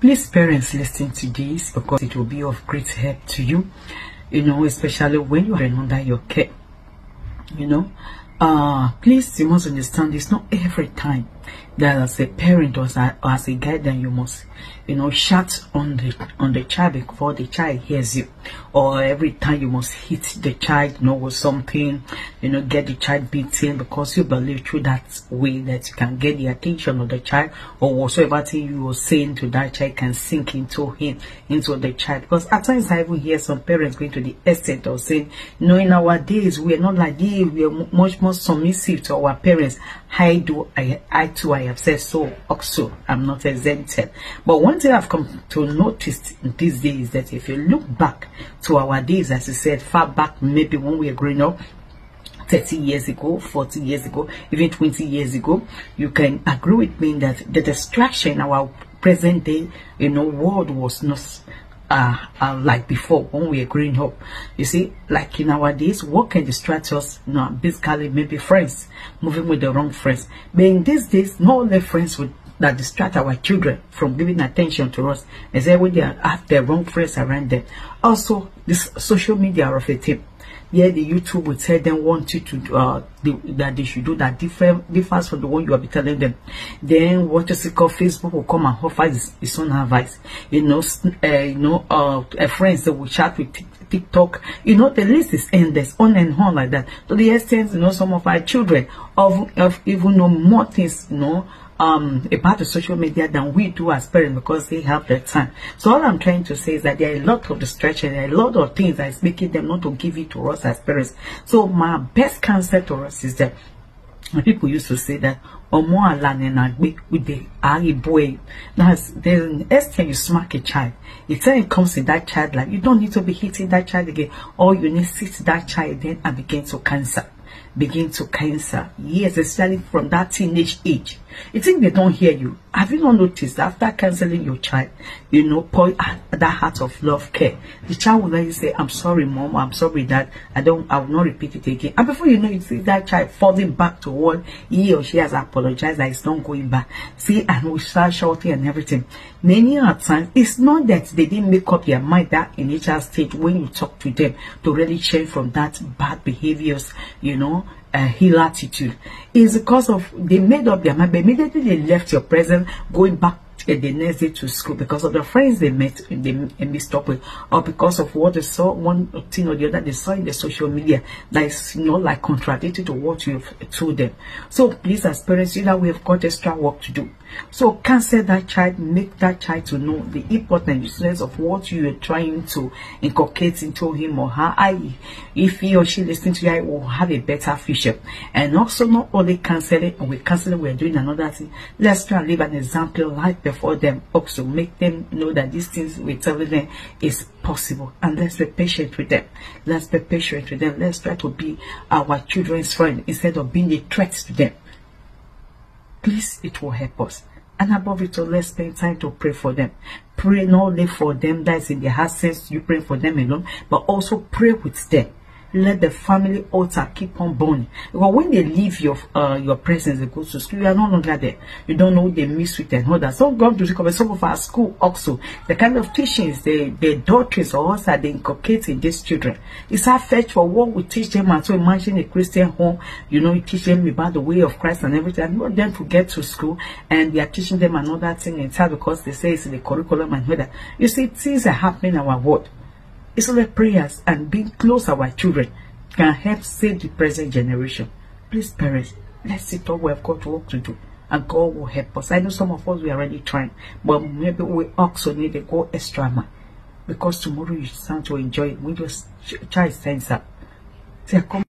Please, parents, listen to this because it will be of great help to you, especially when you are under your care. Please, you must understand it's not every time that as a parent or as a guardian you must shout on the child before the child hears you, or every time you must hit the child with something, get the child beaten because you believe through that way that you can get the attention of the child, or whatsoever thing you are saying to that child can sink into the child. Because at times I even hear some parents going to the extent of saying, in our days we are not like this, we are much more submissive to our parents. I too have said so also. I'm not exempted. But one thing I've come to notice these days is that if you look back to our days, as I said, far back, maybe when we were growing up, 30 years ago, 40 years ago, even 20 years ago, you can agree with me that the distraction in our present day, world was not like before when we were growing up. You see, like in our days, what can distract us? Basically maybe friends, moving with the wrong friends. But in these days, not only friends that distract our children from giving attention to us, as when they have the wrong friends around them. Also, this social media of a tip. Yeah, the YouTube will tell them want you to that they should do that differs from the one you will be telling them. Then what you see called Facebook will come and offer its own advice. Friends that will chat with TikTok. The list is endless, on and on like that. To the extent, some of our children of even know more things, about the social media than we do as parents because they have the time. So all I'm trying to say is that there are a lot of distractions, there are a lot of things that is making them not to give it to us as parents. So my best counsel to us is that people used to say that with the boy. There's an extent you smack a child. If it comes in that child life, you don't need to be hitting that child again. All you need to sit that child then and begin to cancer. Yes, especially from that teenage age. You think they don't hear you? Have you not noticed that after canceling your child, pour that heart of love, care, the child will let you say, I'm sorry mom, I'm sorry dad, I will not repeat it again. And before you know, you see that child falling back to what he or she has apologized that it's not going back. See, and we start shouting and everything. Many times, it's not that they didn't make up their mind that initial stage when you talk to them to really change from that bad behaviors, heel attitude. Is because of they made up their mind, but immediately they left your presence, going back the next day to school because of the friends they met, they missed up with, or because of what they saw, one thing or the other they saw in the social media that is like contradictory to what you've told them. So please, as parents, we have got extra work to do. So cancel that child, make that child to know the importance of what you are trying to inculcate into him or her. If he or she listens to you, I will have a better future. And also, not only canceling, and with canceling, we are doing another thing. Let's try and live an example life before them. Also, make them know that these things we're telling them is possible. And let's be patient with them. Let's be patient with them. Let's try to be our children's friend instead of being a threat to them. Please, it will help us. And above it all, let's spend time to pray for them. Pray not only for them that's in their heart sense, you pray for them alone, but also pray with them. Let the family altar keep on burning. Because when they leave your presence, they go to school, you are no longer there. You don't know they miss with and all that. So God to recover some of our school also. The kind of teachings the daughters or us are they inculcate in these children. It's our fetch for what we teach them. And so imagine a Christian home, you teach them about the way of Christ and everything. And not them to get to school and they are teaching them another thing inside because they say it's in the curriculum and all that. You see, things are happening in our world. It's only prayers and being close to our children can help save the present generation. Please, parents, let's see what we have got work to do. And God will help us. I know some of us, we are already trying. But maybe we also need to go extra mile. Because tomorrow you start to enjoy it. When your child stands up. Say, come.